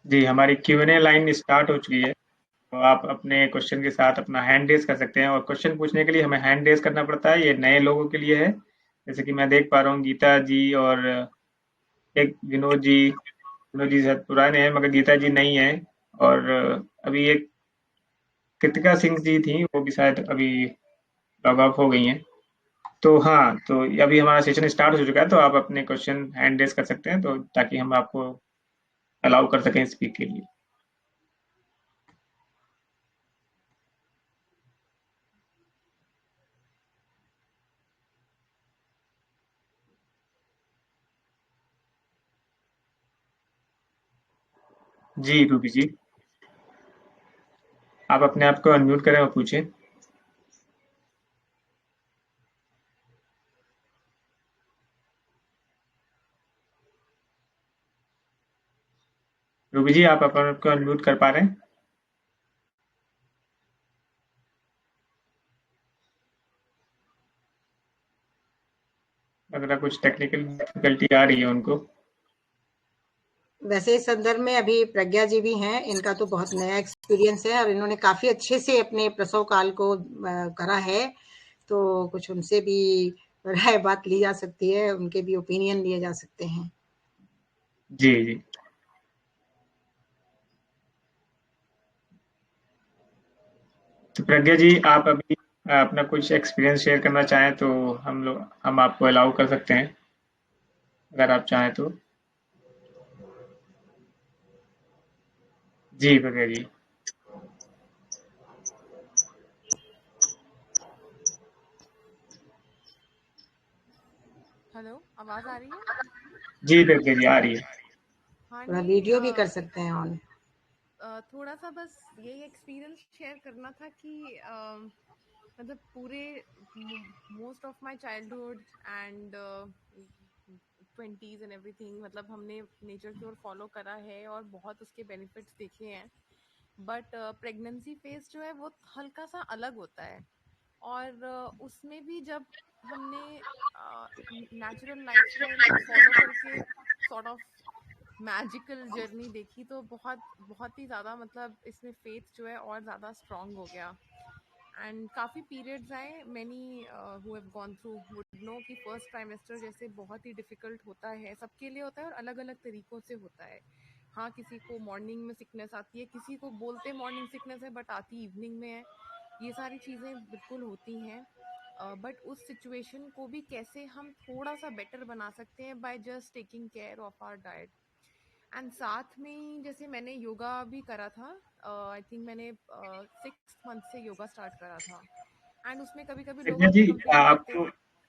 जी, हमारी Q&A line start हो चुकी है। तो आप अपने क्वेश्चन के साथ अपना हैंड रेज़ कर सकते हैं और क्वेश्चन पूछने के लिए हमें हैंड रेज़ करना पड़ता है, ये नए लोगों के लिए है। जैसे कि मैं देख पा रहा हूँ गीता जी और एक विनोद जी शायद पुराने हैं मगर गीता जी नहीं हैं और अभी एक कृतिका सिंह जी थी, वो भी शायद अभी लॉग ऑफ हो गई हैं। तो हाँ, तो अभी हमारा सेशन स्टार्ट हो चुका है, तो आप अपने क्वेश्चन हैंड रेज़ कर सकते हैं, तो ताकि हम आपको अलाउ कर सकें स्पीक के लिए। जी, रूबी जी, आप अपने आप को अनम्यूट करें और पूछें। रूबी जी, आप अपने आप को अनम्यूट कर पा रहे हैं? लग रहा है कुछ टेक्निकल डिफिकल्टी आ रही है उनको। वैसे इस संदर्भ में अभी प्रज्ञा जी भी हैं, इनका तो बहुत नया एक्सपीरियंस है और इन्होंने काफ़ी अच्छे से अपने प्रसव काल को करा है, तो कुछ उनसे भी राय बात ली जा सकती है, उनके भी ओपिनियन लिए जा सकते हैं। जी, जी। तो प्रज्ञा जी, आप अभी अपना कुछ एक्सपीरियंस शेयर करना चाहें तो हम आपको अलाउ कर सकते हैं, अगर आप चाहें तो। जी, प्रज्ञा जी। हेलो, आवाज़ आ रही है? जी, प्रज्ञा जी, आ रही है। हाँ, थोड़ा नहीं वीडियो भी कर सकते हैं ऑन। थोड़ा-सा बस यही एक्सपीरियंस शेयर करना था कि मतलब पूरे most of my childhood and 20s and everything, मतलब हमने नेचर की ओर फॉलो करा है और बहुत उसके बेनिफिट्स देखे हैं। बट प्रेगनेंसी फेज जो है वो हल्का सा अलग होता है और उसमें भी जब हमने नेचुरल लाइफस्टाइल फॉलो करके सॉर्ट ऑफ मैजिकल जर्नी देखी तो बहुत बहुत ही ज़्यादा, मतलब इसमें फेथ जो है और ज़्यादा स्ट्रांग हो गया। एंड काफ़ी पीरियड्स आए, many who have gone through would know कि फर्स्ट ट्राइमेस्टर जैसे बहुत ही डिफ़िकल्ट होता है, सबके लिए होता है और अलग अलग तरीक़ों से होता है। हाँ, किसी को मॉर्निंग में सिकनेस आती है, किसी को बोलते मॉर्निंग सिकनेस है बट आती इवनिंग में है। ये सारी चीज़ें बिल्कुल होती हैं, बट उस सिचुएशन को भी कैसे हम थोड़ा सा बेटर बना सकते हैं by just taking care of our diet. And साथ में ही जैसे मैंने योगा भी करा था, आई थिंक मैंने 6 मंथ से योगा स्टार्ट करा था। एंड उसमें कभी कभी लोग प्रज्ञा आके जी, कंप्लेन करते। आपको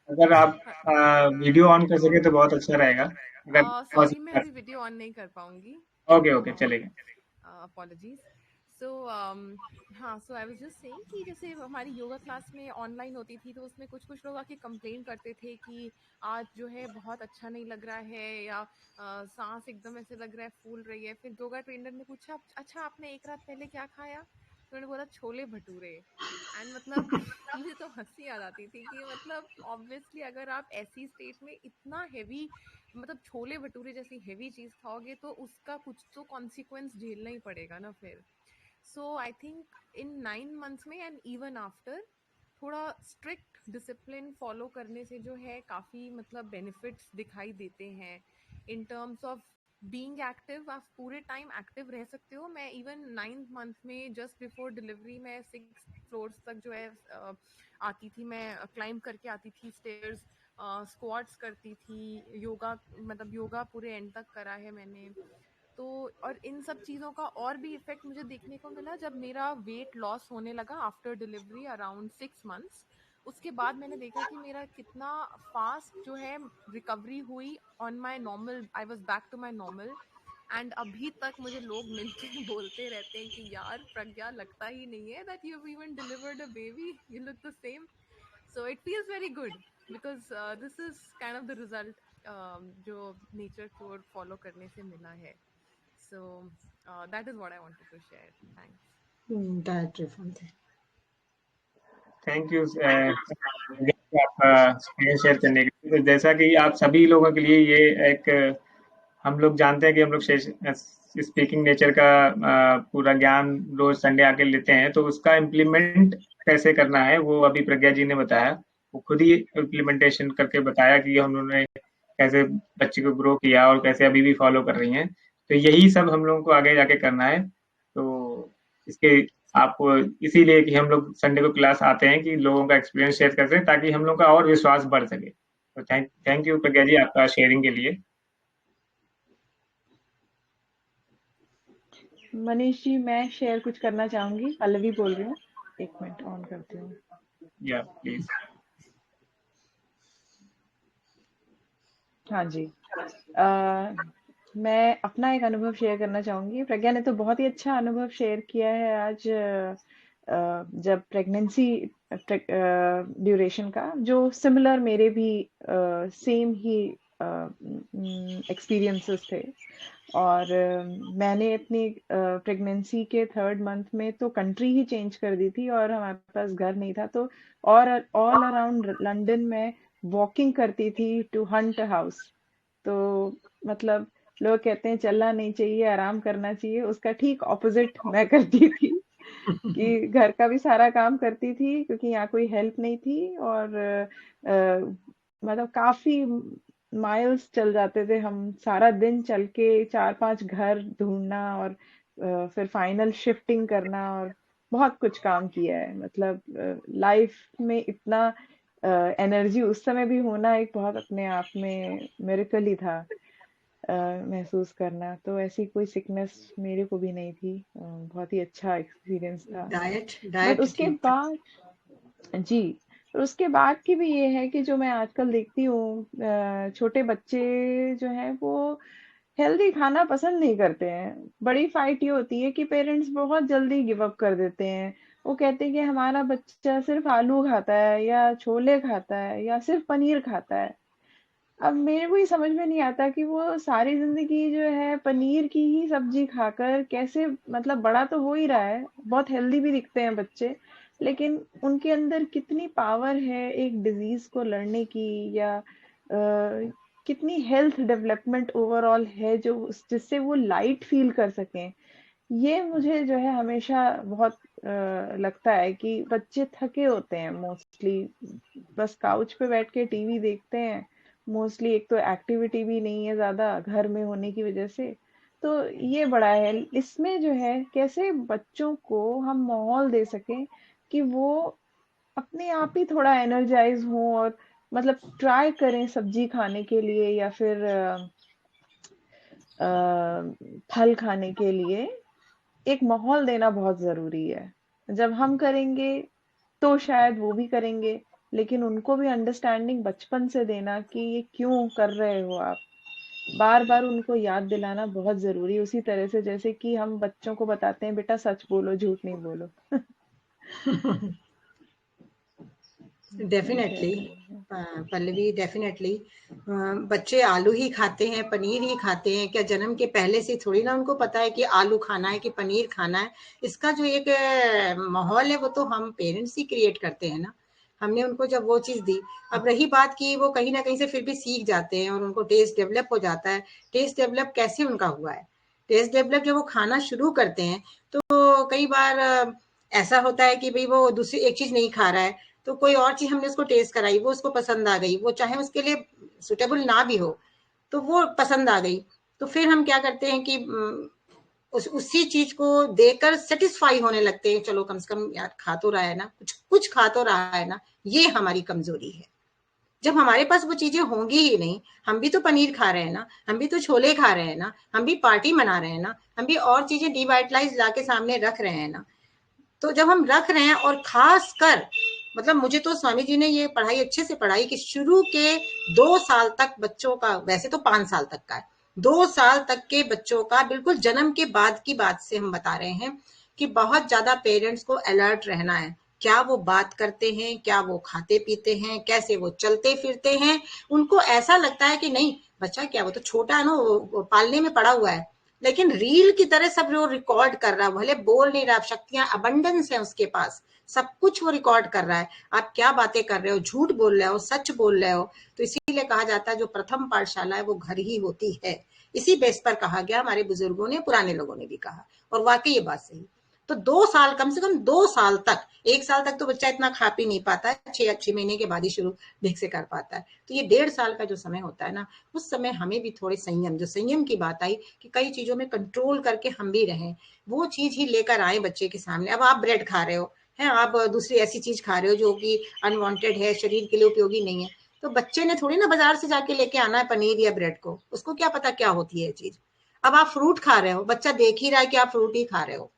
अगर आप हाँ, वीडियो ऑन कर सके तो बहुत अच्छा रहेगा, अगर सॉरी, मैं पॉसिबल। अभी वीडियो ऑन नहीं कर पाऊंगी। ओके, ओके, चलेगा। अपॉलॉजीज। सो हाँ, सो आई वाज जस्ट सेइंग कि जैसे हमारी योगा क्लास में ऑनलाइन होती थी तो उसमें कुछ कुछ लोग आके कंप्लेन करते थे कि आज जो है बहुत अच्छा नहीं लग रहा है, या सांस एकदम ऐसे लग रहा है फूल रही है। फिर योगा ट्रेनर ने पूछा, अच्छा आपने एक रात पहले क्या खाया? तो उन्होंने बोला छोले भटूरे। एंड मतलब मुझे तो हंसी आ जाती थी कि मतलब ऑब्वियसली अगर आप ऐसी स्टेट में इतना हैवी, मतलब छोले भटूरे जैसी हैवी चीज खाओगे तो उसका कुछ तो कॉन्सिक्वेंस झेलना ही पड़ेगा ना फिर। सो आई थिंक इन 9 मंथ्स में एंड इवन आफ्टर थोड़ा स्ट्रिक्ट डिसिप्लिन फॉलो करने से जो है काफ़ी मतलब बेनिफिट्स दिखाई देते हैं in terms of being active. आप पूरे टाइम एक्टिव रह सकते हो। मैं इवन 9th मंथ में जस्ट बिफोर डिलीवरी में 6 फ्लोर्स तक जो है आती थी, मैं क्लाइंब करके आती थी स्टेयर्स, स्क्वाट्स करती थी, योगा, मतलब योगा पूरे एंड तक करा है मैंने। तो और इन सब चीज़ों का और भी इफेक्ट मुझे देखने को मिला जब मेरा वेट लॉस होने लगा आफ्टर डिलीवरी अराउंड 6 मंथ्स। उसके बाद मैंने देखा कि मेरा कितना फास्ट जो है रिकवरी हुई on my normal, I was back to my normal. And अभी तक मुझे लोग मिलके बोलते रहते हैं कि यार प्रज्ञा, लगता ही नहीं है that you have even delivered a baby, you look the same. So it feels very good because this is kind of the result जो नेचर की ओर फॉलो करने से मिला है। So that is what I wanted to share. Thanks. Diet reform थे। Thank you आपका experience share करने के लिए। तो जैसा कि आप सभी लोगों के लिए ये एक हम लोग जानते हैं कि हम लोग स्पीकिंग नेचर का पूरा ज्ञान रोज संडे आके लेते हैं, तो उसका इम्प्लीमेंट कैसे करना है वो अभी प्रज्ञा जी ने बताया। वो खुद ही इम्प्लीमेंटेशन करके बताया कि हम लोगों ने कैसे बच्चे को ग्रो किया और कैसे अभी भी फॉलो कर रही हैं। तो यही सब हम लोगों को आगे जाके करना है। तो इसके आपको इसीलिए कि हम लोग संडे को क्लास आते हैं कि लोगों का एक्सपीरियंस शेयर कर सकें, ताकि हम लोग का और विश्वास बढ़ सके। तो थैंक यू प्रज्ञा जी आपका शेयरिंग के लिए। मनीष जी, मैं शेयर कुछ करना चाहूंगी। पल्लवी बोल रही हूँ, एक मिनट ऑन करती हूँ। या प्लीज। हाँ जी। मैं अपना एक अनुभव शेयर करना चाहूंगी। प्रज्ञा ने तो बहुत ही अच्छा अनुभव शेयर किया है आज, जब प्रेगनेंसी ड्यूरेशन का, जो सिमिलर मेरे भी सेम ही एक्सपीरियंसेस थे। और मैंने अपनी प्रेगनेंसी के 3rd मंथ में तो कंट्री ही चेंज कर दी थी, और हमारे पास घर नहीं था, तो और ऑल अराउंड लंदन में वॉकिंग करती थी टू हंट हाउस। तो मतलब लोग कहते हैं चलना नहीं चाहिए, आराम करना चाहिए, उसका ठीक ऑपोजिट मैं करती थी कि घर का भी सारा काम करती थी, क्योंकि यहाँ कोई हेल्प नहीं थी। और मतलब काफी माइल्स चल जाते थे हम, सारा दिन चल के 4-5 घर ढूंढना, और फिर फाइनल शिफ्टिंग करना, और बहुत कुछ काम किया है। मतलब लाइफ में इतना एनर्जी उस समय भी होना एक बहुत अपने आप में मिरेकल ही था। महसूस करना, तो ऐसी कोई सिकनेस मेरे को भी नहीं थी। बहुत ही अच्छा एक्सपीरियंस था। डाइट बट डाइट उसके ठीक था। बाद जी, और उसके बाद की भी ये है कि जो मैं आजकल देखती हूँ, छोटे बच्चे जो हैं वो हेल्दी खाना पसंद नहीं करते हैं। बड़ी फाइट ये होती है कि पेरेंट्स बहुत जल्दी गिव अप कर देते हैं। वो कहते हैं कि हमारा बच्चा सिर्फ आलू खाता है, या छोले खाता है, या सिर्फ पनीर खाता है। अब मेरे को ये समझ में नहीं आता कि वो सारी जिंदगी जो है पनीर की ही सब्जी खाकर कैसे, मतलब बड़ा तो हो ही रहा है, बहुत हेल्दी भी दिखते हैं बच्चे, लेकिन उनके अंदर कितनी पावर है एक डिजीज को लड़ने की, या कितनी हेल्थ डेवलपमेंट ओवरऑल है जो जिससे वो लाइट फील कर सकें। ये मुझे जो है हमेशा बहुत लगता है कि बच्चे थके होते हैं मोस्टली, बस काउच पे बैठ के टीवी देखते हैं मोस्टली। एक तो एक्टिविटी भी नहीं है ज्यादा घर में होने की वजह से। तो ये बड़ा है, इसमें जो है कैसे बच्चों को हम माहौल दे सकें कि वो अपने आप ही थोड़ा एनर्जाइज हों, और मतलब ट्राई करें सब्जी खाने के लिए, या फिर फल खाने के लिए। एक माहौल देना बहुत जरूरी है। जब हम करेंगे तो शायद वो भी करेंगे, लेकिन उनको भी अंडरस्टैंडिंग बचपन से देना कि ये क्यों कर रहे हो आप, बार बार उनको याद दिलाना बहुत जरूरी है। उसी तरह से जैसे कि हम बच्चों को बताते हैं बेटा सच बोलो, झूठ नहीं बोलो। Definitely definitely. पल्लवी, डेफिनेटली बच्चे आलू ही खाते हैं, पनीर ही खाते हैं क्या? जन्म के पहले से थोड़ी ना उनको पता है कि आलू खाना है कि पनीर खाना है। इसका जो एक माहौल है वो तो हम पेरेंट्स ही क्रिएट करते हैं ना। हमने उनको जब वो चीज दी, अब रही बात की वो कहीं ना कहीं से फिर भी सीख जाते हैं और उनको टेस्ट डेवलप हो जाता है। टेस्ट डेवलप कैसे उनका हुआ है? टेस्ट डेवलप जब वो खाना शुरू करते हैं तो कई बार ऐसा होता है कि भाई वो दूसरी एक चीज नहीं खा रहा है, तो कोई और चीज हमने उसको टेस्ट कराई, वो उसको पसंद आ गई, वो चाहे उसके लिए सुटेबल ना भी हो, तो वो पसंद आ गई। तो फिर हम क्या करते हैं कि उसी चीज को देकर सेटिस्फाई होने लगते हैं, चलो कम से कम यार खा तो रहा है ना, कुछ कुछ खा तो रहा है ना। ये हमारी कमजोरी है। जब हमारे पास वो चीजें होंगी ही नहीं, हम भी तो पनीर खा रहे हैं ना, हम भी तो छोले खा रहे हैं ना, हम भी पार्टी मना रहे हैं ना, हम भी और चीजें डिवाइटलाइज ला के सामने रख रहे हैं ना। तो जब हम रख रहे हैं, और खास कर मतलब मुझे तो स्वामी जी ने ये पढ़ाई अच्छे से पढ़ाई कि शुरू के 2 साल तक बच्चों का, वैसे तो 5 साल तक का है, 2 साल तक के बच्चों का, बिल्कुल जन्म के बाद की बात से हम बता रहे हैं कि बहुत ज्यादा पेरेंट्स को अलर्ट रहना है। क्या वो बात करते हैं, क्या वो खाते पीते हैं, कैसे वो चलते फिरते हैं। उनको ऐसा लगता है कि नहीं बच्चा क्या, वो तो छोटा है ना, वो पालने में पड़ा हुआ है, लेकिन रील की तरह सब वो रिकॉर्ड कर रहा है। भले बोल नहीं रहा, शक्तियां अबंडेंस है उसके पास, सब कुछ वो रिकॉर्ड कर रहा है। आप क्या बातें कर रहे हो, झूठ बोल रहे हो, सच बोल रहे हो। तो इसीलिए कहा जाता है जो प्रथम पाठशाला है वो घर ही होती है। इसी बेस पर कहा गया, हमारे बुजुर्गों ने, पुराने लोगों ने भी कहा, और वाकई ये बात सही। तो 2 साल, कम से कम 2 साल तक, 1 साल तक तो बच्चा इतना खा पी नहीं पाता है, 6 महीने के बाद ही शुरू ठीक से कर पाता है। तो ये 1.5 साल का जो समय होता है ना, उस समय हमें भी थोड़े संयम, जो संयम की बात आई कि कई चीजों में कंट्रोल करके हम भी रहें, वो चीज ही लेकर आए बच्चे के सामने। अब आप ब्रेड खा रहे हो, है, आप दूसरी ऐसी चीज खा रहे हो जो कि अनवांटेड है, शरीर के लिए उपयोगी नहीं है, तो बच्चे ने थोड़ी ना बाजार से जाके लेके आना है पनीर या ब्रेड को, उसको क्या पता क्या होती है चीज। अब आप फ्रूट खा रहे हो, बच्चा देख ही रहा है कि आप फ्रूट ही खा रहे हो,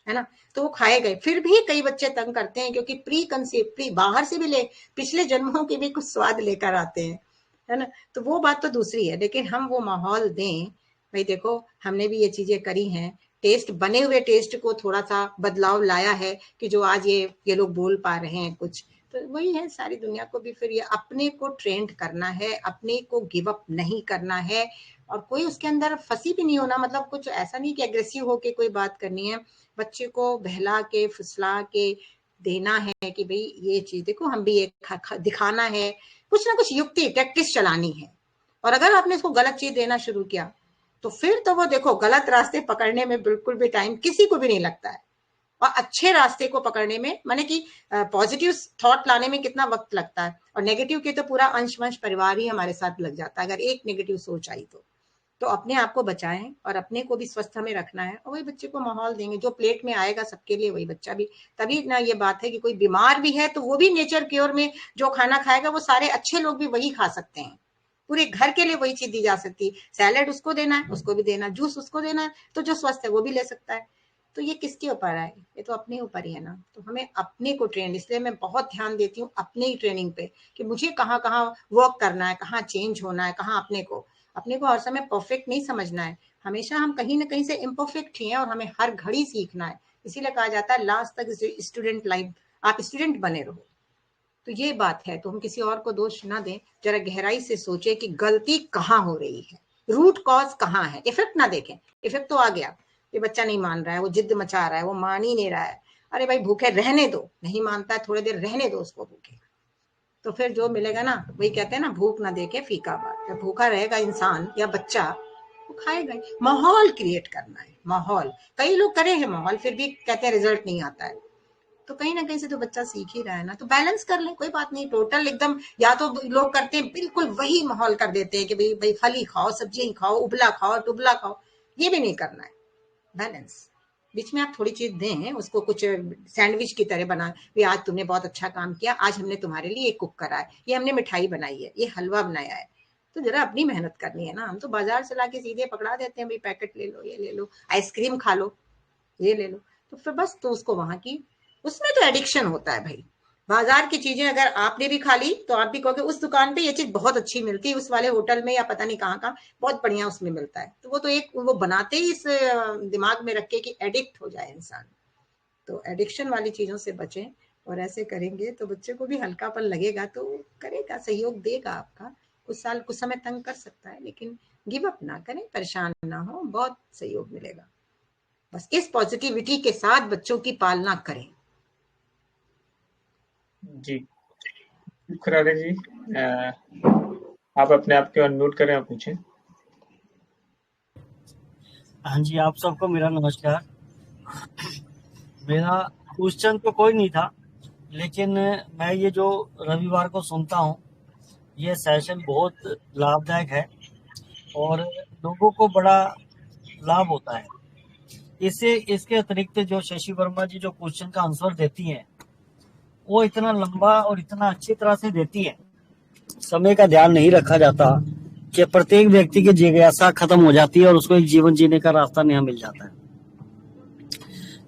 है ना, तो वो खाए गए। फिर भी कई बच्चे तंग करते हैं, क्योंकि प्री बाहर से भी ले, पिछले जन्मों के भी कुछ स्वाद लेकर आते हैं, है ना, तो वो बात तो दूसरी है, लेकिन हम वो माहौल दें। भाई देखो, हमने भी ये चीजें करी हैं, टेस्ट, बने हुए टेस्ट को थोड़ा सा बदलाव लाया है कि जो आज ये लोग बोल पा रहे हैं कुछ, तो वही है, सारी दुनिया को भी फिर ये अपने को ट्रेंड करना है, अपने को गिव अप नहीं करना है, और कोई उसके अंदर फंसी भी नहीं होना, मतलब कुछ ऐसा नहीं कि एग्रेसिव होके कोई बात करनी है, बच्चे को बहला के फुसला के देना है कि भाई ये चीज देखो, हम भी एक दिखाना है, कुछ ना कुछ युक्ति टैक्टिस चलानी है। और अगर आपने इसको गलत चीज देना शुरू किया, तो फिर तो वो देखो, गलत रास्ते पकड़ने में बिल्कुल भी टाइम किसी को भी नहीं लगता है, और अच्छे रास्ते को पकड़ने में, माने कि पॉजिटिव थॉट लाने में कितना वक्त लगता है, और नेगेटिव के तो पूरा अंश वंश परिवार ही हमारे साथ लग जाता है, अगर एक नेगेटिव सोच आई तो अपने आप को बचाएं, और अपने को भी स्वस्थ में रखना है, और वही बच्चे को माहौल देंगे, जो प्लेट में आएगा सबके लिए वही बच्चा भी। तभी ना ये बात है कि कोई बीमार भी है तो वो भी नेचर क्योर में जो खाना खाएगा, वो सारे अच्छे लोग भी वही खा सकते हैं, पूरे घर के लिए वही चीज दी जा सकती है। सैलेड उसको देना है, उसको भी देना, जूस उसको देना है, तो जो स्वस्थ है वो भी ले सकता है। तो ये किसके ऊपर है, ये तो अपने ऊपर ही है ना। तो हमें अपने को ट्रेन, इसलिए मैं बहुत ध्यान देती हूँ अपने ही ट्रेनिंग पे, कि मुझे कहाँ कहाँ वर्क करना है, कहाँ चेंज होना है, कहाँ अपने को हर समय परफेक्ट नहीं समझना है। हमेशा हम कहीं ना कहीं से इम्परफेक्ट ही हैं, और हमें हर घड़ी सीखना है। इसीलिए कहा जाता है लास्ट तक स्टूडेंट लाइफ, आप स्टूडेंट बने रहो। तो ये बात है, तो हम किसी और को दोष ना दें, जरा गहराई से सोचे कि गलती कहाँ हो रही है, रूट कॉज कहाँ है। इफेक्ट ना देखें, इफेक्ट तो आ गया, ये बच्चा नहीं मान रहा है, वो जिद मचा रहा है, वो मान ही नहीं रहा है, अरे भाई भूखे रहने दो, नहीं मानता है, थोड़ी देर रहने दो उसको भूखे, तो फिर जो मिलेगा ना, वही कहते हैं ना, भूख ना देखे फीका बात। जब भूखा रहेगा इंसान या बच्चा, वो खाएगा ही। माहौल क्रिएट करना है, माहौल, कई लोग करे हैं माहौल, फिर भी कहते हैं रिजल्ट नहीं आता है, तो कहीं ना कहीं से तो बच्चा सीख ही रहा है ना, तो बैलेंस कर ले, कोई बात नहीं, टोटल एकदम, या तो लोग करते हैं बिल्कुल वही माहौल कर देते हैं कि भाई भाई फल ही खाओ, सब्जियां ही खाओ, उबला खाओ टुबला खाओ, ये भी नहीं करना है, बैलेंस। बीच में आप थोड़ी चीज दें उसको, कुछ सैंडविच की तरह बना, भी आज तुमने बहुत अच्छा काम किया, आज हमने तुम्हारे लिए कुक करा है, ये हमने मिठाई बनाई है, ये हलवा बनाया है, तो जरा अपनी मेहनत करनी है ना। हम तो बाजार से लाके सीधे पकड़ा देते हैं, भाई पैकेट ले लो, ये ले लो, आइसक्रीम खा लो, ये ले लो, तो फिर बस, तो उसको वहां की, उसमें तो एडिक्शन होता है भाई। बाजार की चीजें अगर आपने भी खा ली तो आप भी कहोगे उस दुकान पे ये चीज बहुत अच्छी मिलती है, उस वाले होटल में या पता नहीं कहाँ कहाँ बहुत बढ़िया उसमें मिलता है, तो वो तो एक वो बनाते ही इस दिमाग में रख के कि एडिक्ट हो जाए इंसान। तो एडिक्शन वाली चीजों से बचें, और ऐसे करेंगे तो बच्चे को भी हल्कापन लगेगा, तो करेगा, सहयोग देगा आपका। कुछ साल कुछ समय तंग कर सकता है, लेकिन गिव अप ना करें, परेशान ना हो, बहुत सहयोग मिलेगा। बस इस पॉजिटिविटी के साथ बच्चों की पालना करें। जी खुराना जी, आप अपने आप को अनम्यूट करें और पूछें। हाँ जी, आप सबको मेरा नमस्कार। मेरा क्वेश्चन तो कोई नहीं था, लेकिन मैं ये जो रविवार को सुनता हूँ, ये सेशन बहुत लाभदायक है और लोगों को बड़ा लाभ होता है। इसके अतिरिक्त जो शशि वर्मा जी जो क्वेश्चन का आंसर देती हैं, वो इतना लंबा और इतना अच्छी तरह से देती है, समय का ध्यान नहीं रखा जाता कि प्रत्येक व्यक्ति की जिज्ञासा खत्म हो जाती है और उसको एक जीवन जीने का रास्ता नया मिल जाता है।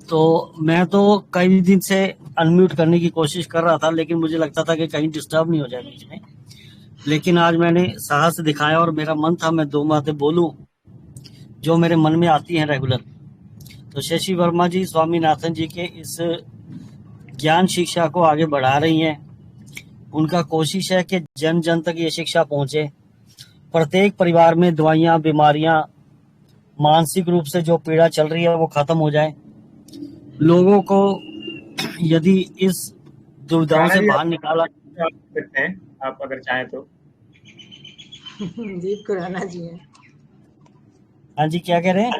तो मैं तो कई दिन से अनम्यूट करने की कोशिश कर रहा था, लेकिन मुझे लगता था कि कहीं डिस्टर्ब नहीं हो जाए बीच में, लेकिन आज मैंने साहस दिखाया और मेरा मन था मैं 2 बातें बोलूं जो मेरे मन में आती हैं रेगुलर। तो शशि वर्मा जी स्वामीनाथन जी के इस ज्ञान शिक्षा को आगे बढ़ा रही हैं। उनका कोशिश है कि जन जन तक ये शिक्षा पहुंचे, प्रत्येक परिवार में दवाइयां, बीमारियां, मानसिक रूप से जो पीड़ा चल रही है वो खत्म हो जाए। लोगों को यदि इस दुविधाओं से बाहर निकाला सकते हैं आप अगर चाहें तो। जी खुराना जी है। हाँ जी, क्या कह रहे हैं?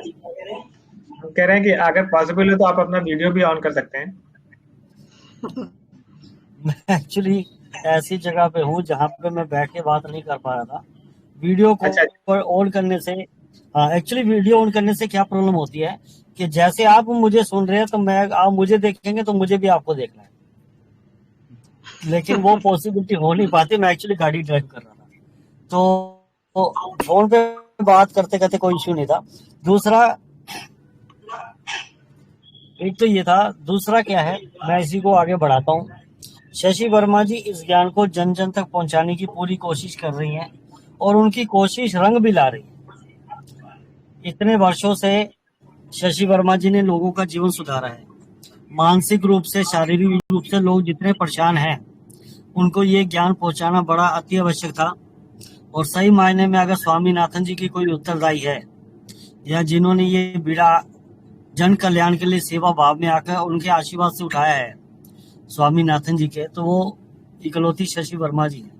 हम कह रहे हैं कि अगर पॉसिबल हो तो आप अपना वीडियो भी ऑन कर सकते हैं। मैं एक्चुअली ऐसी जगह पे हूँ जहाँ पे मैं बैठ के बात नहीं कर पा रहा था। वीडियो को अच्छा, ऑन करने से, हाँ, एक्चुअली वीडियो ऑन करने से क्या प्रॉब्लम होती है कि जैसे आप मुझे सुन रहे हैं तो मैं, आप मुझे देखेंगे तो मुझे भी आपको देखना है, लेकिन वो पॉसिबिलिटी हो नहीं पाती। मैं एक्चुअली गाड़ी ड्राइव कर रहा था, तो फोन पे बात करते करते कोई इश्यू नहीं था। दूसरा, एक तो ये था, दूसरा क्या है, मैं इसी को आगे बढ़ाता हूँ। शशि वर्मा जी इस ज्ञान को जन जन तक पहुंचाने की पूरी कोशिश कर रही हैं और उनकी कोशिश रंग भी ला रही है। इतने वर्षों से शशि वर्मा जी ने लोगों का जीवन सुधारा है। मानसिक रूप से, शारीरिक रूप से लोग जितने परेशान हैं, उनको ये ज्ञान पहुंचाना बड़ा अति आवश्यक था। और सही मायने में अगर स्वामीनाथन जी की कोई उत्तरदायी है, या जिन्होंने ये बीड़ा जन कल्याण के लिए सेवा भाव में आकर उनके आशीर्वाद से उठाया है स्वामीनाथन जी के, तो वो इकलौती शशि वर्मा जी है।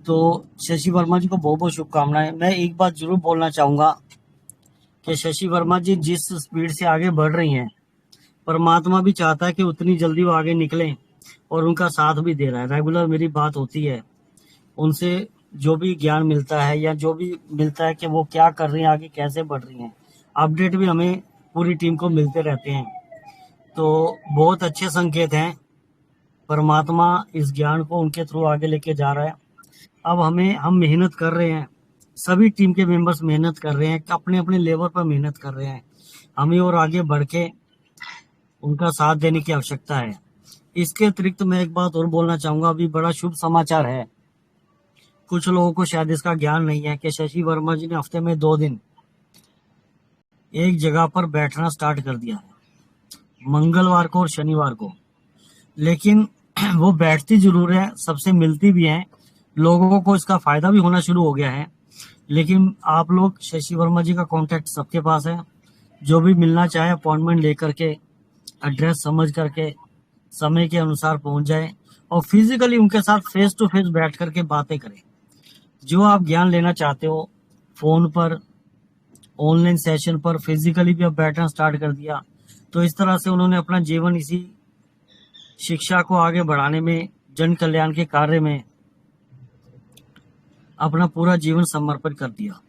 तो शशि वर्मा जी को बहुत बहुत शुभकामनाएं। मैं एक बात जरूर बोलना चाहूंगा कि शशि वर्मा जी जिस स्पीड से आगे बढ़ रही हैं, परमात्मा भी चाहता है कि उतनी जल्दी वो आगे निकलें, और उनका साथ भी दे रहा है। रेगुलर मेरी बात होती है उनसे, जो भी ज्ञान मिलता है या जो भी मिलता है कि वो क्या कर रही हैं, आगे कैसे बढ़ रही हैं, अपडेट भी हमें पूरी टीम को मिलते रहते हैं। तो बहुत अच्छे संकेत हैं। परमात्मा इस ज्ञान को उनके थ्रू आगे लेके जा रहा है। अब हम मेहनत कर रहे हैं, सभी टीम के मेंबर्स मेहनत कर रहे हैं, अपने अपने लेवल पर मेहनत कर रहे हैं। हमें और आगे बढ़ के उनका साथ देने की आवश्यकता है। इसके अतिरिक्त मैं एक बात और बोलना चाहूंगा, अभी बड़ा शुभ समाचार है। कुछ लोगों को शायद इसका ज्ञान नहीं है कि शशि वर्मा जी ने हफ्ते में 2 दिन एक जगह पर बैठना स्टार्ट कर दिया है, मंगलवार को और शनिवार को। लेकिन वो बैठती जरूर है, सबसे मिलती भी हैं, लोगों को इसका फायदा भी होना शुरू हो गया है। लेकिन आप लोग, शशि वर्मा जी का कांटेक्ट सबके पास है, जो भी मिलना चाहे अपॉइंटमेंट लेकर के, एड्रेस समझ करके समय के अनुसार पहुंच जाए और फिजिकली उनके साथ फेस टू फेस बैठ करके बातें करें। जो आप ज्ञान लेना चाहते हो, फोन पर, ऑनलाइन सेशन पर, फिजिकली भी अब बैठना स्टार्ट कर दिया। तो इस तरह से उन्होंने अपना जीवन इसी शिक्षा को आगे बढ़ाने में, जन कल्याण के कार्य में अपना पूरा जीवन समर्पित कर दिया।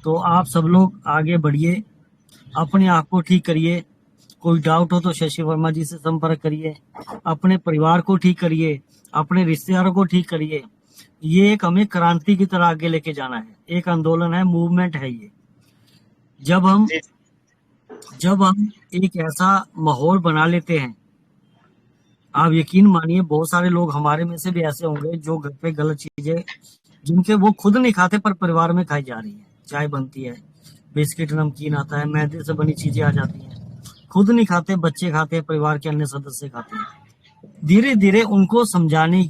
तो आप सब लोग आगे बढ़िए, अपने आप को ठीक करिए। कोई डाउट हो तो शशि वर्मा जी से संपर्क करिए, अपने परिवार को ठीक करिए, अपने रिश्तेदारों को ठीक करिए। ये एक हमें क्रांति की तरह आगे लेके जाना है, एक आंदोलन है, मूवमेंट है ये। जब हम एक ऐसा माहौल बना लेते हैं, आप यकीन मानिए बहुत सारे लोग हमारे में से भी ऐसे होंगे जो घर पे गलत चीजें, जिनके वो खुद नहीं खाते पर परिवार में खाई जा रही है। चाय बनती है, बिस्किट नमकीन आता है, मैदे से बनी चीजें आ जाती हैं, खुद नहीं खाते, बच्चे खाते हैं, परिवार के अन्य सदस्य खाते हैं। धीरे धीरे उनको समझाने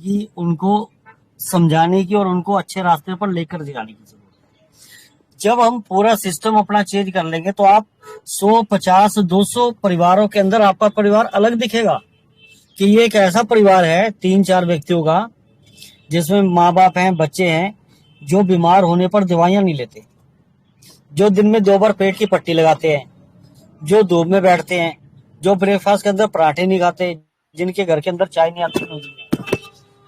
की और उनको अच्छे रास्ते पर लेकर जाने की जरूरत है। जब हम पूरा सिस्टम अपना चेंज कर लेंगे तो आप 100, 50, 200 परिवारों के अंदर आपका परिवार अलग दिखेगा कि ये एक ऐसा परिवार है 3-4 व्यक्तियों का, जिसमें माँ बाप हैं, बच्चे हैं, जो बीमार होने पर दवाइयां नहीं लेते, जो दिन में 2 बार पेट की पट्टी लगाते हैं, जो धूप में बैठते हैं, जो ब्रेकफास्ट के अंदर पराठे नहीं खाते, जिनके घर के अंदर चाय नहीं आती।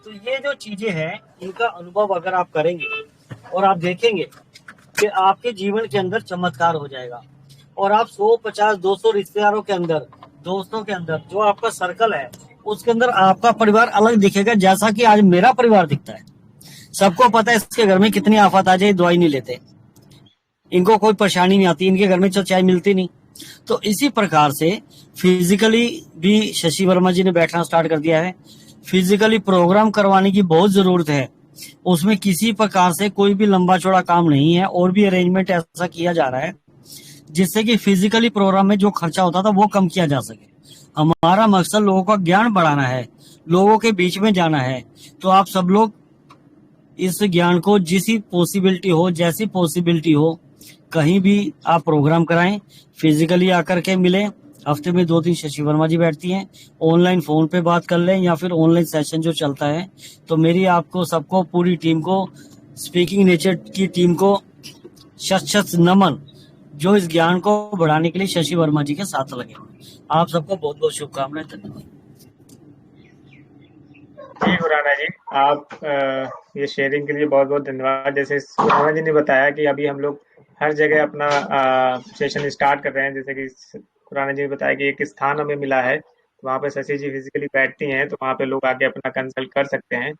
तो ये जो चीजें हैं, इनका अनुभव अगर आप करेंगे और आप देखेंगे कि आपके जीवन के अंदर चमत्कार हो जाएगा। और आप 100, 50, 200 रिश्तेदारों के अंदर, दोस्तों के अंदर, जो आपका सर्कल है, उसके अंदर आपका परिवार अलग दिखेगा, जैसा कि आज मेरा परिवार दिखता है। सबको पता है इसके घर में कितनी आफत आ जाए, दवाई नहीं लेते, इनको कोई परेशानी नहीं आती, इनके घर में तो चाय मिलती नहीं। तो इसी प्रकार से फिजिकली भी शशि वर्मा जी ने बैठना स्टार्ट कर दिया है। फिजिकली प्रोग्राम करवाने की बहुत जरूरत है, उसमें किसी प्रकार से कोई भी लंबा चौड़ा काम नहीं है, और भी अरेंजमेंट ऐसा किया जा रहा है जिससे कि फिजिकली प्रोग्राम में जो खर्चा होता था वो कम किया जा सके। हमारा मकसद लोगों का ज्ञान बढ़ाना है, लोगों के बीच में जाना है। तो आप सब लोग इस ज्ञान को जैसी पॉसिबिलिटी हो, कहीं भी आप प्रोग्राम कराएं, फिजिकली आकर के मिलें। हफ्ते में 2 दिन शशि वर्मा जी बैठती हैं, ऑनलाइन फोन पे बात कर लें या फिर ऑनलाइन सेशन जो चलता है। तो मेरी आपको सबको, पूरी टीम को, स्पीकिंग नेचर की टीम को शत नमन। जो इस ज्ञान को बढ़ाने के लिए शशि वर्मा जी के साथ लगे। आप सबको बहुत बहुत शुभकामनाएं। धन्यवाद। जी खुराना जी, आप ये शेयरिंग के लिए बहुत बहुत धन्यवाद। जैसे खुराना जी ने बताया कि अभी हम लोग हर जगह अपना सेशन स्टार्ट कर रहे हैं। जैसे कि खुराना जी ने बताया कि एक स्थान हमें मिला है, तो वहाँ पे शशि जी फिजिकली बैठती हैं, तो वहाँ पे लोग आके अपना कंसल्ट कर सकते हैं।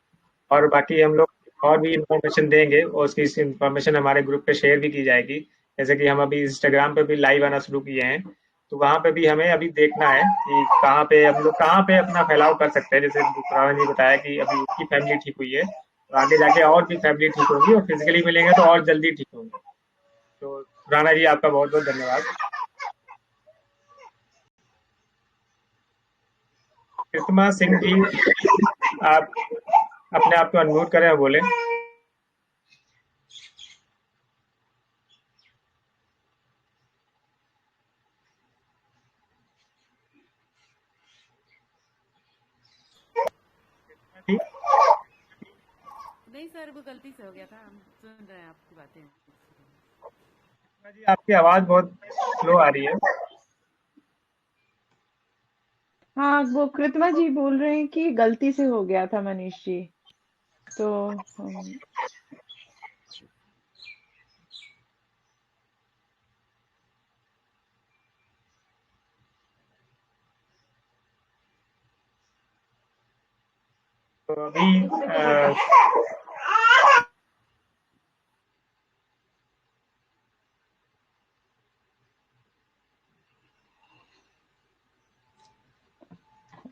और बाकी हम लोग और भी इंफॉर्मेशन देंगे और उसकी इंफॉर्मेशन हमारे ग्रुप पे शेयर भी की जाएगी। जैसे कि हम अभी इंस्टाग्राम पे भी लाइव आना शुरू किए हैं, तो वहाँ पे भी हमें अभी देखना है कि कहाँ पे हम लोग कहाँ पे अपना फैलाव कर सकते हैं। जैसे खुराना जी बताया कि अभी उनकी फैमिली ठीक हुई है, तो आगे जाके और भी फैमिली ठीक होगी और फिजिकली मिलेंगे तो और जल्दी ठीक होंगे। तो खुराना जी आपका बहुत बहुत धन्यवाद। कृष्णा सिंह जी, आप अपने आप को अनम्यूट करें और बोले। नहीं सर, वो गलती से हो गया था, हम सुन रहे हैं आपकी बातें। जी आपकी आवाज बहुत स्लो आ रही है। हाँ, वो कृत्वा जी बोल रहे हैं कि गलती से हो गया था मनीष जी। तो तो अभी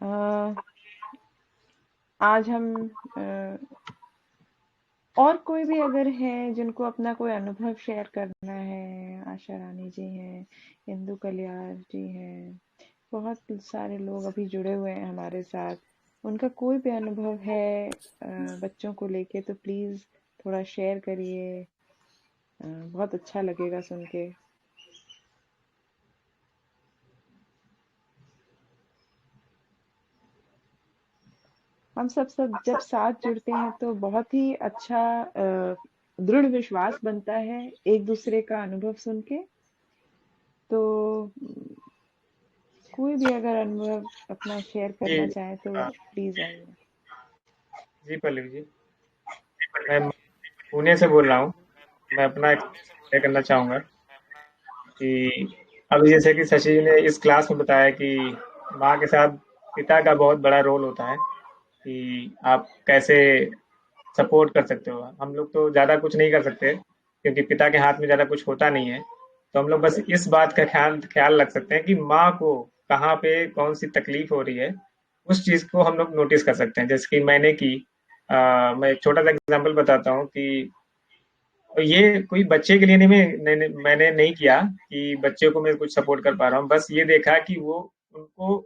अ, आज हम और कोई भी अगर है जिनको अपना कोई अनुभव शेयर करना है, आशा रानी जी हैं, इंदु कलियार जी हैं, बहुत सारे लोग अभी जुड़े हुए हैं हमारे साथ। उनका कोई भी अनुभव है बच्चों को लेके तो प्लीज थोड़ा शेयर करिए। बहुत अच्छा लगेगा सुन के। हम सब जब साथ जुड़ते हैं तो बहुत ही अच्छा दृढ़ विश्वास बनता है एक दूसरे का अनुभव सुन के। तो कोई भी अगर अनुभव अपना शेयर जी करना चाहे तो प्लीज आइए। जी पल्लवी जी, मैं पुणे से बोल रहा हूँ। मैं अपना शेयर करना चाहूँगा कि अभी जैसे कि शशि जी ने इस क्लास में बताया कि माँ के साथ पिता का बहुत बड़ा रोल होता है कि आप कैसे सपोर्ट कर सकते हो। हम लोग तो ज़्यादा कुछ नहीं कर सकते क्योंकि पिता के हाथ में ज़्यादा कुछ होता नहीं है। तो हम लोग बस इस बात का ख्याल ख्याल रख सकते हैं कि माँ को कहाँ पे कौन सी तकलीफ हो रही है, उस चीज़ को हम लोग नोटिस कर सकते हैं। जैसे कि मैंने की मैं एक छोटा सा एग्जांपल बताता हूँ कि ये कोई बच्चे के लिए नहीं, मैंने नहीं किया कि बच्चे को मैं कुछ सपोर्ट कर पा रहा हूँ। बस ये देखा कि वो उनको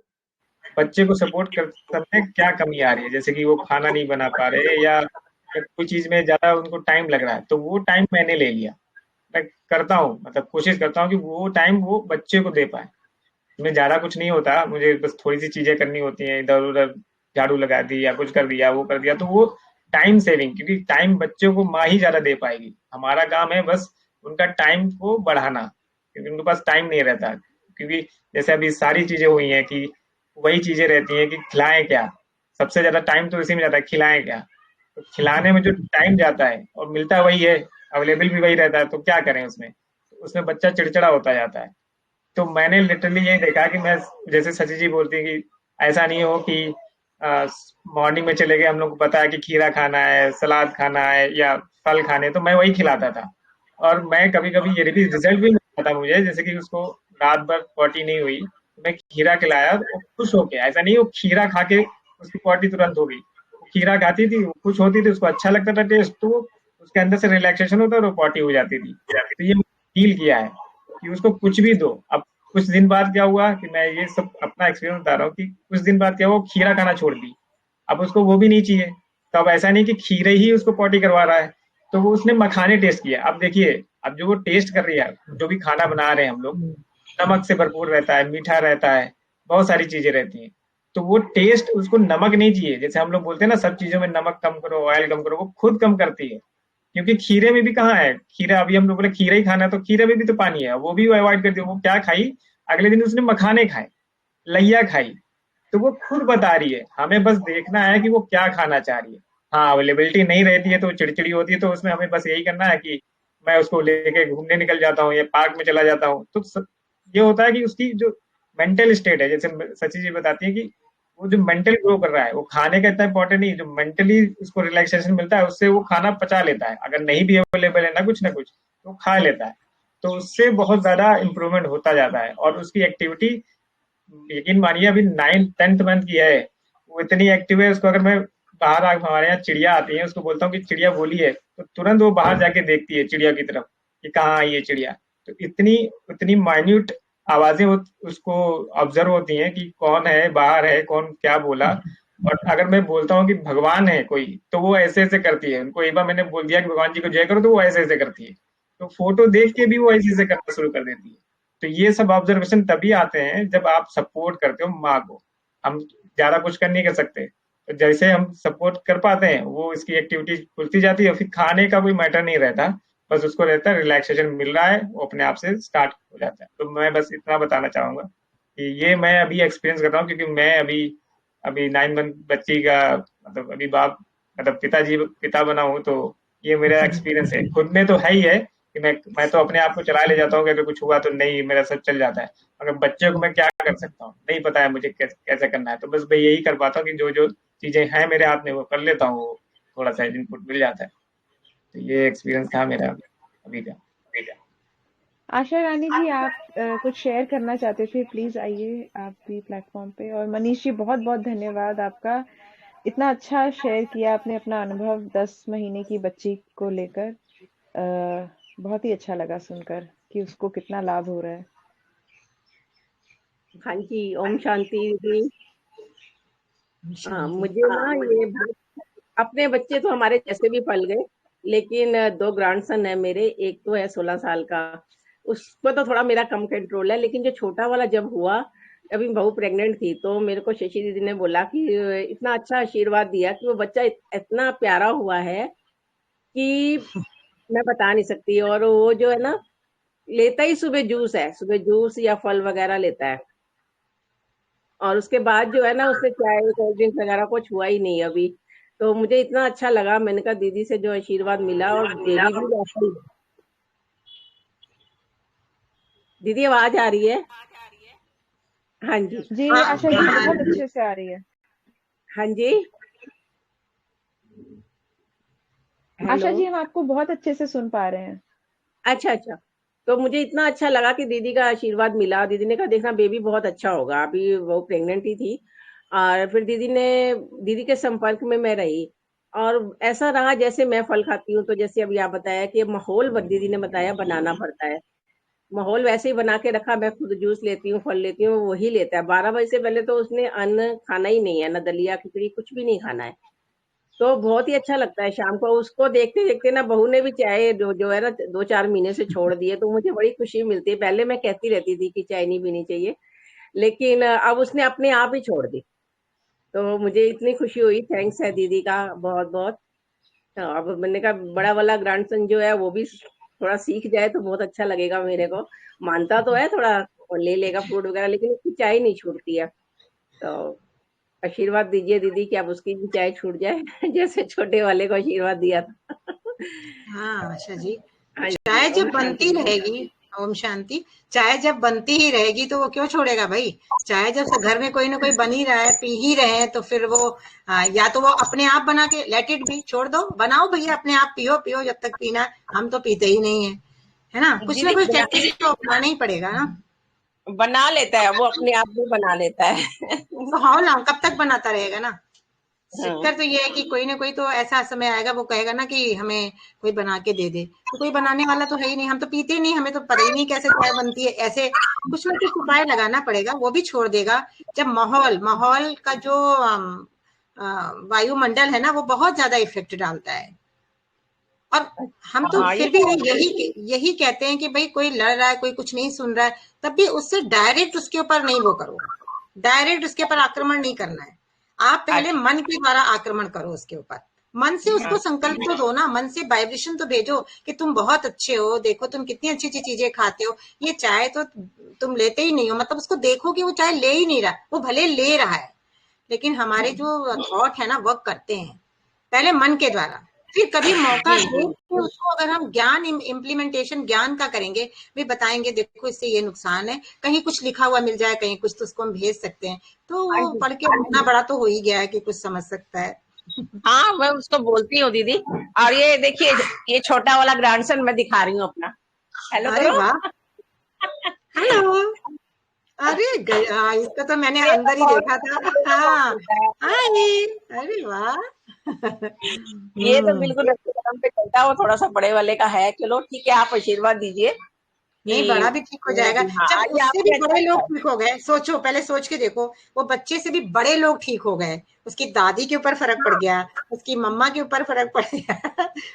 बच्चे को सपोर्ट करते समय क्या कमी आ रही है। जैसे कि वो खाना नहीं बना पा रहे या कोई चीज में ज्यादा उनको टाइम लग रहा है, तो वो टाइम मैंने ले लिया। मैं करता हूँ, मतलब कोशिश करता हूँ कि वो टाइम वो बच्चे को दे पाए। मैं ज्यादा कुछ नहीं होता, मुझे बस थोड़ी सी चीजें करनी होती हैं, इधर उधर झाड़ू लगा दी या कुछ कर दिया, वो कर दिया, तो वो टाइम सेविंग, क्योंकि टाइम बच्चों को माँ ही ज्यादा दे पाएगी। हमारा काम है बस उनका टाइम को बढ़ाना, क्योंकि उनके पास टाइम नहीं रहता। क्योंकि जैसे अभी सारी चीजें हुई हैं कि वही चीजें रहती हैं कि खिलाएं क्या, सबसे ज्यादा टाइम तो इसी में जाता है, खिलाएं क्या। तो खिलाने में जो टाइम जाता है और मिलता वही है, अवेलेबल भी वही रहता है, तो क्या करें उसमें। तो उसमें बच्चा चिड़चिड़ा होता जाता है। तो मैंने लिटरली ये देखा कि मैं, जैसे सची जी बोलती है कि ऐसा नहीं हो कि मॉर्निंग में चले गए, हम लोग को पता है कि खीरा खाना है, सलाद खाना है या फल खाने, तो मैं वही खिलाता था। और मैं कभी कभी ये भी रिजल्ट भी मिलता था मुझे, जैसे कि उसको रात भर पॉटी नहीं हुई, तो मैं खीरा खिलाया तो वो खुश हो गया। ऐसा नहीं वो खीरा खा के उसकी पॉटी तुरंत हो गई, वो खीरा खाती थी, वो खुश होती थी, उसको अच्छा लगता था टेस्ट, तो उसके अंदर से रिलैक्सेशन होता और वो पॉटी हो जाती थी। तो ये फील किया है कि उसको कुछ भी दो। अब कुछ दिन बाद क्या हुआ कि मैं ये सब अपना एक्सपीरियंस बता रहा हूँ कि कुछ दिन बाद क्या हुआ, वो खीरा खाना छोड़ दी। अब उसको वो भी नहीं चाहिए। तो अब ऐसा नहीं कि खीरे ही उसको पॉटी करवा रहा है, तो वो उसने मखाने टेस्ट किया। अब देखिए, अब जो वो टेस्ट कर रही है, जो भी खाना बना रहे हैं हम लोग, नमक से भरपूर रहता है, मीठा रहता है, बहुत सारी चीजें रहती हैं। तो वो टेस्ट उसको नमक नहीं चाहिए। जैसे हम लोग बोलते हैं ना, सब चीजों में नमक कम करो, ऑयल कम करो, वो खुद कम करती है क्योंकि खीरे में भी कहाँ है खीरा, अभी हम लोग बोले खीरा ही खाना है तो खीरे में भी तो पानी है, वो भी अवॉइड कर दिया। वो क्या खाई, अगले दिन उसने मखाने खाए, लैया खाई। तो वो खुद बता रही है, हमें बस देखना है कि वो क्या खाना चाह रही है। हाँ, अवेलेबिलिटी नहीं रहती है तो चिड़चिड़ी होती है, तो उसमें हमें बस यही करना है कि मैं उसको लेके घूमने निकल जाता हूँ या पार्क में चला जाता हूँ। तो ये होता है कि उसकी जो मेंटल स्टेट है, जैसे सची जी बताती है कि वो जो मेंटल ग्रो कर रहा है, वो खाने का इतना इंपॉर्टेंट नहीं, जो मेंटली उसको रिलैक्सेशन मिलता है उससे वो खाना पचा लेता है। अगर नहीं भी अवेलेबल है ना कुछ तो खा लेता है। तो उससे बहुत ज्यादा इंप्रूवमेंट होता जाता है। और उसकी एक्टिविटी, यकीन मानिए अभी 9th 10th मंथ की है, वो इतनी एक्टिव है। उसको अगर मैं बाहर हमारे यहाँ चिड़िया आती है, उसको बोलता हूँ कि चिड़िया बोली है, तो तुरंत वो बाहर जाके देखती है चिड़िया की तरफ कि कहाँ आई है चिड़िया। तो इतनी इतनी माइन्यूट आवाजें उसको ऑब्जर्व होती हैं कि कौन है बाहर है, कौन क्या बोला। और अगर मैं बोलता हूँ कि भगवान है कोई, तो वो ऐसे ऐसे करती है। उनको एक बार मैंने बोल दिया कि भगवान जी को जय करो, तो वो ऐसे ऐसे करती है। तो फोटो देख के भी वो ऐसे ऐसे करना शुरू कर देती है। तो ये सब ऑब्जर्वेशन तभी आते हैं जब आप सपोर्ट करते हो माँ को। हम ज्यादा कुछ कर नहीं कर सकते, तो जैसे हम सपोर्ट कर पाते हैं वो इसकी एक्टिविटी खुलती जाती है। फिर खाने का कोई मैटर नहीं रहता, बस उसको रहता है रिलैक्सेशन मिल रहा है, वो अपने आप से स्टार्ट हो जाता है। तो मैं बस इतना बताना चाहूंगा कि ये मैं अभी एक्सपीरियंस कर रहा हूँ, क्योंकि मैं अभी अभी 9 मंथ बच्ची का मतलब अभी बाप मतलब पिता बना हूँ। तो ये मेरा एक्सपीरियंस है, खुद में तो है ही है कि मैं तो अपने आप को चला ले जाता हूँ कि अगर कुछ हुआ तो नहीं, मेरा सब चल जाता है। मगर बच्चे को मैं क्या कर सकता हूँ, नहीं पता है मुझे कैसे करना है। तो बस मैं यही कर पाता हूँ कि जो जो चीजें हैं मेरे हाथ में वो कर लेता हूँ, थोड़ा सा इनपुट मिल जाता है। तो ये एक्सपीरियंस था मेरा अभी का। आशा रानी जी, आप कुछ शेयर करना चाहते थे, प्लीज आइए आप भी प्लेटफॉर्म पे। और मनीष जी, बहुत बहुत धन्यवाद आपका, इतना अच्छा शेयर किया आपने अपना अनुभव 10 महीने की बच्ची को लेकर। बहुत ही अच्छा लगा सुनकर कि उसको कितना लाभ हो रहा है। हाँ जी, ओम शांति दीदी। शांति। मुझे ना ये अपने बच्चे तो हमारे जैसे भी पल गए, लेकिन 2 ग्रैंडसन है मेरे। एक तो है 16 साल का, उसको तो थोड़ा मेरा कम कंट्रोल है। लेकिन जो छोटा वाला जब हुआ, अभी बहू प्रेग्नेंट थी, तो मेरे को शशि दीदी ने बोला कि इतना अच्छा आशीर्वाद दिया कि वो बच्चा इतना प्यारा हुआ है कि मैं बता नहीं सकती। और वो जो है ना, लेता ही सुबह जूस या फल वगैरह लेता है। और उसके बाद जो है ना, उससे चाय कोल्ड ड्रिंक वगैरह कुछ हुआ ही नहीं अभी। तो मुझे इतना अच्छा लगा, मैंने कहा दीदी से जो आशीर्वाद मिला। और बेबी भी वैसे ही। दीदी आवाज आ रही है? हाँ जी। जी हाँ, आशा जी, बहुत अच्छे से आ रही है। हाँ जी। आशा हेलो। जी, हम आपको बहुत अच्छे से सुन पा रहे हैं। अच्छा अच्छा। तो मुझे इतना अच्छा लगा कि दीदी का आशीर्वाद मिला। दीदी ने कहा देखना बेबी बहुत अच्छा होगा, अभी वो प्रेग्नेंट ही थी। और फिर दीदी के संपर्क में मैं रही। और ऐसा रहा जैसे मैं फल खाती हूँ, तो जैसे अभी आप बताया कि माहौल दीदी ने बताया बनाना पड़ता है। माहौल वैसे ही बना के रखा। मैं खुद जूस लेती हूँ, फल लेती हूँ, वही लेता है। 12 बजे से पहले तो उसने अन्न खाना ही नहीं है, ना दलिया खिचड़ी, कुछ भी नहीं खाना है। तो बहुत ही अच्छा लगता है शाम को उसको देखते देखते ना। बहू ने भी चाय जो है ना 2-4 महीने से छोड़ दिए, तो मुझे बड़ी खुशी मिलती है। पहले मैं कहती रहती थी कि चाय नहीं पीनी चाहिए, लेकिन अब उसने अपने आप ही छोड़ दी। तो मुझे इतनी खुशी हुई। थैंक्स है दीदी का बहुत बहुत। अब मैंने कहा बड़ा वाला ग्रैंडसन जो है वो भी थोड़ा सीख जाए तो बहुत अच्छा लगेगा मेरे को। मानता तो है थोड़ा, और ले लेगा फ्रूट वगैरह, लेकिन उसकी चाय नहीं छूटती है। तो आशीर्वाद दीजिए दीदी कि अब उसकी भी चाय छूट जाए जैसे छोटे वाले को आशीर्वाद दिया था। हाँ आशा जी, हाँ जी, चाय ओम जब शांति बनती रहेगी, ओम शांति, चाय जब बनती ही रहेगी तो वो क्यों छोड़ेगा भाई। चाय जब से घर में कोई ना कोई बन ही रहा है, पी ही रहे हैं, तो फिर वो या तो वो अपने आप बना के लेट इट बी, छोड़ दो, बनाओ भैया अपने आप, पियो पियो जब तक पीना है। हम तो पीते ही नहीं है ना। कुछ ना दीदी कुछ एक्टिविटी तो अपनाना ही पड़ेगा ना। बना लेता है, वो अपने आप भी बना लेता है। तो हाँ ना, कब तक बनाता रहेगा ना। हाँ चक्कर तो ये है कि कोई ना कोई तो ऐसा समय आएगा, वो कहेगा ना कि हमें कोई बना के दे दे। तो कोई बनाने वाला तो है ही नहीं, हम तो पीते ही नहीं, हमें तो पता ही नहीं कैसे चाय बनती है। ऐसे कुछ ना कुछ उपाय लगाना पड़ेगा, वो भी छोड़ देगा। जब माहौल माहौल का जो वायुमंडल है ना, वो बहुत ज्यादा इफेक्ट डालता है। और हम तो हाँ, ये फिर भी तो यही कहते हैं कि भाई कोई लड़ रहा है, कोई कुछ नहीं सुन रहा है, तब भी उससे डायरेक्ट उसके ऊपर नहीं वो करो, डायरेक्ट उसके ऊपर आक्रमण नहीं करना है। आप पहले अच्छा। मन के द्वारा आक्रमण करो उसके ऊपर। मन से उसको संकल्प तो दो ना, मन से वाइब्रेशन तो भेजो कि तुम बहुत अच्छे हो, देखो तुम कितनी अच्छी अच्छी चीजें खाते हो, ये चाय तो तुम लेते ही नहीं हो, मतलब उसको देखो कि वो चाय ले ही नहीं रहा, वो भले ले रहा है, लेकिन हमारे जो थॉट है ना वर्क करते हैं पहले मन के द्वारा, फिर कभी मौका जी देख जी के उसको अगर हम ज्ञान इम्प्लीमेंटेशन ज्ञान का करेंगे, भी बताएंगे देखो इससे ये नुकसान है, कहीं कुछ लिखा हुआ मिल जाए, कहीं कुछ तो उसको हम भेज सकते हैं, तो हाँ वो जी पढ़ के उतना बड़ा तो हो ही गया है कि कुछ समझ सकता है। हाँ, मैं उसको बोलती हूँ दीदी। और ये देखिए, ये छोटा वाला ग्रैंडसन मैं दिखा रही हूँ अपना। हेलो अरे करो। वाह, हेलो, अरे गया, इसको तो मैंने ये तो अंदर ही बहुत देखा था। बहुत हाँ, छोटा है। हाय, अरे वाह। ये तो बिल्कुल अच्छे कदम पे चलता है, वो थोड़ा सा बड़े वाले का है। चलो ठीक है, आप आशीर्वाद दीजिए नहीं, कि बड़ा भी ठीक हो जाएगा, हाँ, जब ये उससे भी आपने अच्छा बड़े लोग किया। ठीक हो गए, सोचो, पहले सोच के देखो, वो बच्चे से भी बड़े लोग ठीक हो गए, उसकी दादी के ऊपर फर्क पड़ गया, उसकी मम्मा के ऊपर फर्क पड़ गया,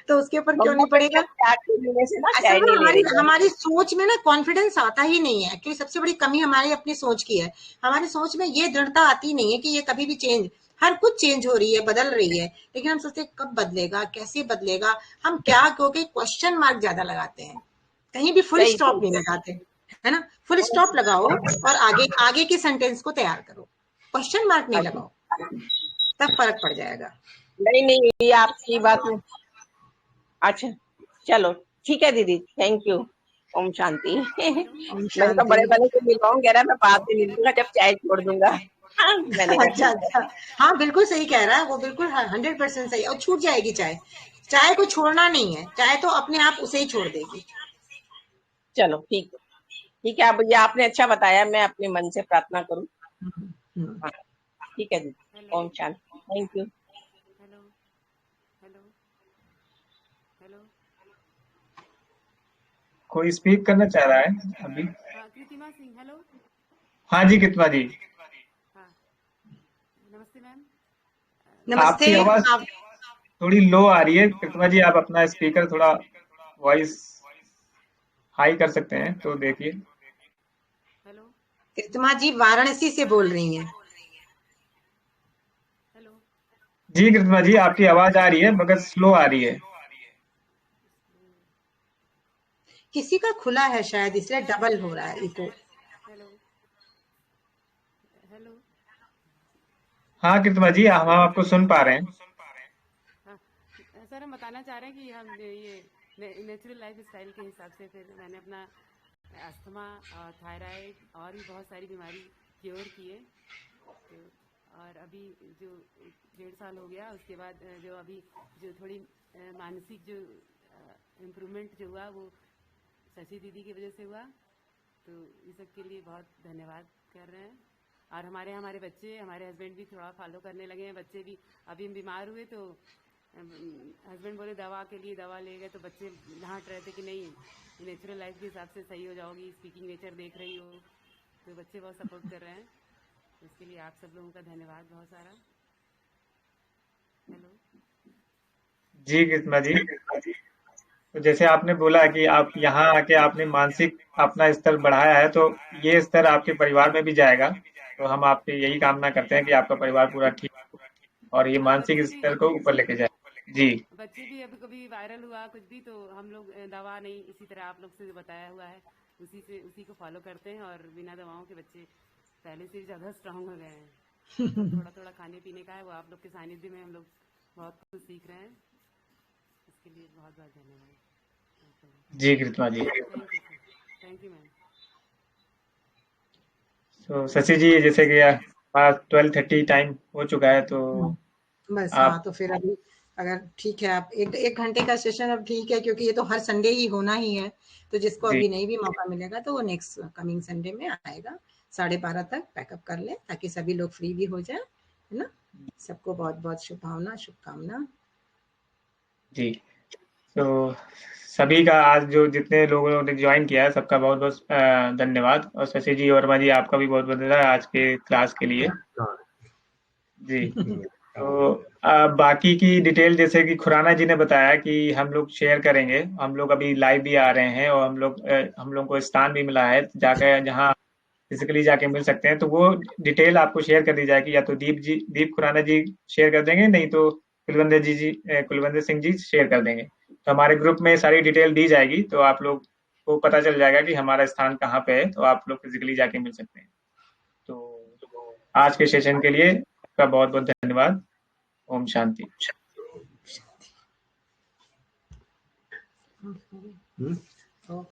तो उसके ऊपर क्यों मम्मा नहीं को पड़ेगा? चाय पीने से ना असल चाय में नहीं ले हमारी रही है। हमारी सोच में ना कॉन्फिडेंस आता ही नहीं है, क्योंकि सबसे बड़ी कमी हमारी अपनी सोच की है, हमारी सोच में ये दृढ़ता आती नहीं है कि ये कभी भी चेंज, हर कुछ चेंज हो रही है, बदल रही है, लेकिन हम सोचते हैं कब बदलेगा, कैसे बदलेगा, हम क्या, क्योंकि क्वेश्चन मार्क ज्यादा लगाते हैं, कहीं भी फुल सही स्टॉप सही नहीं लगाते, है ना? फुल स्टॉप लगाओ और आगे आगे के सेंटेंस को तैयार करो, क्वेश्चन मार्क नहीं सही। लगाओ, तब फर्क पड़ जाएगा। नहीं नहीं, ये आपकी बात में अच्छा। चलो ठीक है दीदी, thank you. Om Shanti. Hello Om मैंने कहा शांति। बड़े वाले से मिलवाऊं, कह रहा मैं बाद में मिलूंगा जब चाय छोड़ दूंगा। हाँ, मैंने कहा अच्छा ठीक है। अच्छा, हाँ बिल्कुल सही कह रहा है वो, बिल्कुल 100% सही, और छूट जाएगी चाय, चाय को छोड़ना नहीं है, चाय तो अपने आप उसे ही छोड़ देगी। चलो ठीक है, ठीक है। अब ये आपने अच्छा बताया, मैं अपने मन से प्रार्थना करूं। हम्म। हाँ, ठीक है दीदी। Hello Om Shanti, thank you. Hello hello hello. कोई स्पीक करना चाह रहा है अभी? हाँ, कृतिमा सिंह, हेलो। हाँ जी, कितना जी। हाँ, नमस्ते मैम। नमस्ते। आपकी आवाज आप थोड़ी लो आ रही है कृष्णा जी, आप अपना स्पीकर थोड़ा वॉइस हाई कर सकते हैं तो देखिए। हेलो कृतिमा जी वाराणसी से बोल रही हैं। हेलो। जी कृष्णा जी, आपकी आवाज आ रही है मगर स्लो आ रही है। किसी का खुला है शायद, इसलिए डबल हो रहा है इको। Hello hello. हाँ कृष्णा जी, हम आपको सुन पा रहे हैं। हाँ सर, हम बताना चाह रहे हैं कि हम ये नेचुरल लाइफ स्टाइल के हिसाब से फिर मैंने अपना अस्थमा, थायराइड और भी बहुत सारी बीमारी क्योर किए। तो और अभी जो 1.5 साल हो गया, उसके बाद जो अभी जो थोड़ी मानसिक जो इम्प्रूवमेंट जो हुआ वो शशि दीदी की वजह से हुआ। तो इस सब के लिए बहुत धन्यवाद कर रहे हैं। और हमारे बच्चे, हमारे हस्बैंड भी थोड़ा फॉलो करने लगे हैं। बच्चे भी, अभी हम बीमार हुए तो हस्बैंड बोले दवा के लिए, दवा ले गए तो बच्चे डांट रहे थे कि नहीं, नेचुरल लाइफ के हिसाब से सही हो जाओगी, स्पीकिंग नेचर देख रही हो। तो बच्चे बहुत सपोर्ट कर रहे हैं, उसके लिए आप सब लोगों का धन्यवाद बहुत सारा। हेलो जी कृष्णा जी, तो जैसे आपने बोला कि आप यहाँ आके आपने मानसिक अपना स्तर बढ़ाया है, तो ये स्तर आपके परिवार में भी जाएगा। तो हम आपकी यही कामना करते हैं कि आपका परिवार पूरा ठीक हो और ये हाँ, मानसिक स्तर को ऊपर लेके जाए। जी बच्चे भी अभी कभी वायरल हुआ कुछ भी तो हम लोग दवा नहीं, इसी तरह आप लोग से जो बताया हुआ है उसी को फॉलो करते हैं, और बिना दवाओं के बच्चे पहले से ज़्यादा स्ट्रांग हो गए हैं। तो थोड़ा थोड़ा खाने पीने का है, वो आप लोग के सानिध्य में हम लोग बहुत कुछ सीख रहे हैं। इसके लिए बहुत बहुत धन्यवाद। जी Krishna ji. Thank you sir, thank you ma'am. तो शशि जी, जैसे कि 12:30 टाइम हो चुका है, तो बस हाँ, आप तो फिर अभी अगर ठीक है, आप एक घंटे का सेशन अब ठीक है, क्योंकि ये तो हर संडे ही होना ही है, तो जिसको जी अभी नहीं भी मौका मिलेगा तो वो नेक्स्ट कमिंग संडे में आएगा, 12:30 तक पैकअप कर ले, ताकि सभी लोग फ्री भी हो जाए, है ना? सबको बहुत बहुत शुभकामना। जी, तो सभी का आज जो जितने लोगों ने ज्वाइन किया है सबका बहुत बहुत धन्यवाद, और शशि जी, वर्मा जी, आपका भी बहुत बहुत धन्यवाद आज के क्लास के लिए। जी, तो बाकी की डिटेल जैसे कि खुराना जी ने बताया कि हम लोग शेयर करेंगे, हम लोग अभी लाइव भी आ रहे हैं और हम लोग को स्थान भी मिला है जाकर, जहाँ फिजिकली जाके मिल सकते हैं, तो वो डिटेल आपको शेयर कर दी जाएगी, या तो दीप खुराना जी शेयर कर देंगे, नहीं तो कुलवंत सिंह जी शेयर कर देंगे। तो हमारे ग्रुप में सारी डिटेल दी जाएगी, तो आप लोग को पता चल जाएगा कि हमारा स्थान कहाँ पे है, तो आप लोग फिजिकली जाके मिल सकते हैं। तो आज के सेशन के लिए आपका बहुत बहुत धन्यवाद। ओम शांति।